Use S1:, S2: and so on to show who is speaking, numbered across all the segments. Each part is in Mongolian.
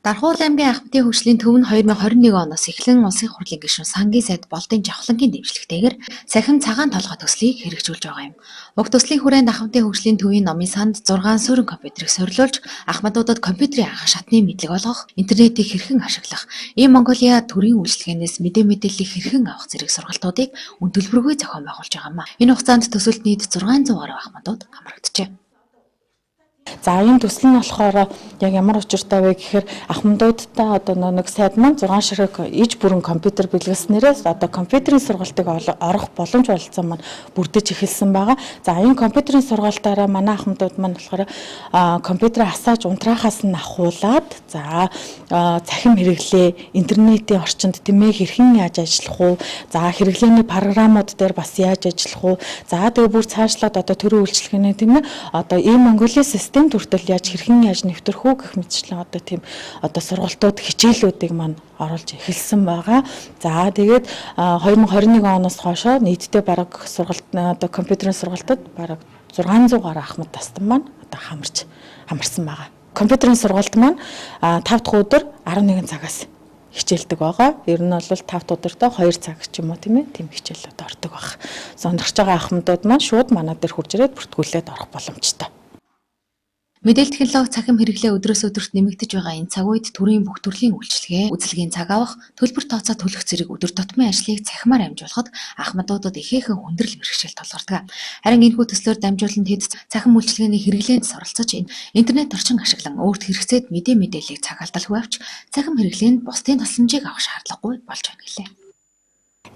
S1: Дархуул аймгийн Ахмадын хөгжлийн төв нь 2021 оноос эхлэн улсын хурлын гишүүн сангийн сайд Болдын Жавхлангийн дэмжлэгтэйгээр сахим цагаан толгой төслийг хэрэгжүүлж байгаа юм. Уг төслийн хүрээнд Ахмадын хөгжлийн төвийн номын санд 6 суурин компьютерийг сорилуулж Ахмадуудад компьютерийн анхан шатны мэдлэг олгох, интернетийг хэрхэн ашиглах, ийм Монголиа төрийн үйлчилгээнээс мэдээллийг хэрхэн авах зэрэг сургалтуудыг үн төлбөргүй зохион байгуулж байгаа юм. Энэ хугацаанд төсөлд нийт 600 гаруй Ахмадууд хамрагджээ.
S2: За энэ төсөл нь болохоор яг ямар учиртай вэ гэхээр ахмадуудтай одоо нэг сайд маань 6 ширхэг иж бүрэн компьютер бэлгэлснээрээс одоо компьютерийн сургалтыг орох боломж бололцоо маань бүрдэж эхэлсэн байгаа. За энэ компьютерийн сургалтаараа манай ахмадууд маань болохоор компьютерээ асааж унтраахаас нь ахуулаад за цахим хэрэглээ, интернетийн орчинд тэмээ хэрхэн яаж ажиллах уу? За хэрэглээний програмууд дээр бас яаж ажиллах уу? За тэгээ бүр цаашлаад одоо төрийн үйлчилгээний тэмээ одоо ийм Монголын систем хүртэл яаж хэрхэн яаж нэвтрэх үү гэх мэтчлэн одоо тийм одоо сургалтууд хичээлүүдийг маань оруулж эхэлсэн байгаа. За тэгээд 2021 оноос хойшоо нийтдээ бараг сургалт одоо компьютерийн сургалтад бараг 600 гаруй ахмад тастан маань одоо хамарсан байгаа. Компьютерийн сургалт маань 5 дахь өдөр 11 цагаас хичээлдэг байгаа. Ер нь бол 5 дахь өдөртөө 2 цаг ч юм уу тийм ээ тийм хичээлүүд ордог баг. Сонирхож байгаа ахмадууд маань шууд манай дээр хурж ирээд бүртгүүлээд орох боломжтой.
S1: Мэдээлэл технологи цахим хэрэглээ өдрөөс өдөрт нэмэгдэж байгаа энэ цаг үед төрийн бүх төрлийн үйлчилгээ, үзэлгийн цаг авах, төлбөр тооцоо төлөх зэрэг өдөр тутмын ажлыг цахимаар амжуулахад ахмадуудад ихээхэн хүндрэл бэрхшээл тулгардаг. Харин энэхүү төслөөр дамжуулан тэд цахим үйлчилгээний хэрэглээнд оролцож интернет орчин ашиглан өөрт хэрэгцээд мэдээллийг цаг алдалгүй авч цахим хэрэглээнд бусдын тусламжийг авах шаардлагагүй болж байна гэлээ.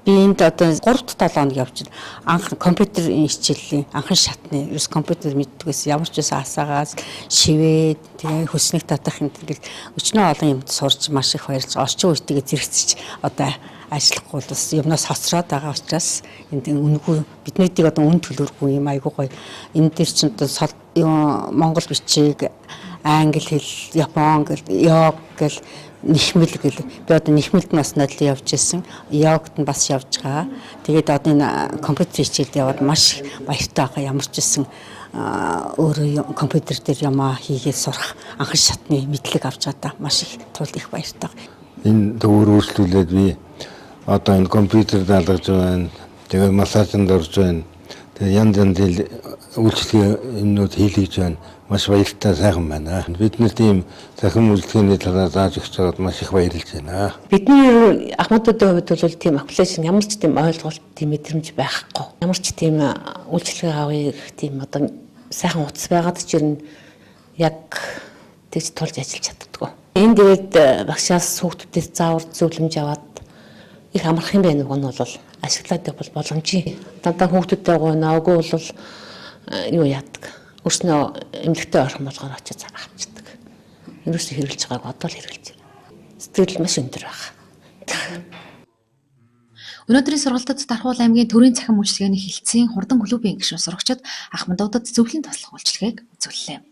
S3: Би энд одоо 3-7 хоног явж анх компьютерийн хичээлийн анхан шатны ерөөс компьютер мэддгээс ямар ч байсан асаагаас шивээд тэгээ хөснөх татах юм тэгэл өчнөө олон юмд сурж маш их баярлж орчин үетэйгээ зэрэгцэж одоо ажиллахгүй бас юмнаас хоцроод байгаа учраас энд үнэгүй биднийдийг одоо үн төлөргүй юм айгуу гоё энэ дээр чинь одоо монгол бичиг англи хэл япон гэл йог гэл нэхмэл гэл би одоо нэхмэлд бас нодлон явж исэн йогт нь бас явж байгаа. Тэгээд одоо энэ компьютер хичээлд яваад маш баяртай байгаа ямар ч исэн өөрөө компьютер дээр ямаа хийгээд сурах анхан шатны мэдлэг авч байгаа маш их тул их баяртай.
S4: Энэ төвөр өөрчлүүлээд би одоо энэ компьютер даалгаж байна. Тэгээд массажинд орж байна. Тэгээд янз янзын үйлчлэгээ юмнууд хийлгэж байна. Маш баяртай сайхан байна. Бид нар тийм цахим үйлчлэгээний талаар зааж өгч байгаад маш их баярлж байна.
S5: Бидний ахмадуудын хувьд бол тийм аппликейшн ямар ч тийм ойлголт, тийм мэдрэмж байхгүй. Ямар ч тийм үйлчлэгээ авъя гэх тийм одоо сайхан утас байгаад ч юм яг тэгж тулж ажиллаж чаддаггүй. Энд дээд багшаас хүүхдүүдээс заавар зөвлөмж аваад их амрах юм байна уу нь бол ашиглаад явбал боломжийн. Дандаа хүүхдүүдтэй гойно, үгүй бол юу яадаг. Өөрснөө эмнэлэгтэй орох болгоор очиж цаг авчдаг. Юусэн хэрэглэж байгааг одоо л хэрэглэж байна. Сэтгэл маш өндөр байна.
S1: Өнөөдрийн сургалтад Дархуул аймгийн төрийн цахим үйлчилгээний хилцээний хурдан клубын гишүүн сурагчид ахмадуудад зөвлөлийн туслах үйлчилгээг үзүүллээ.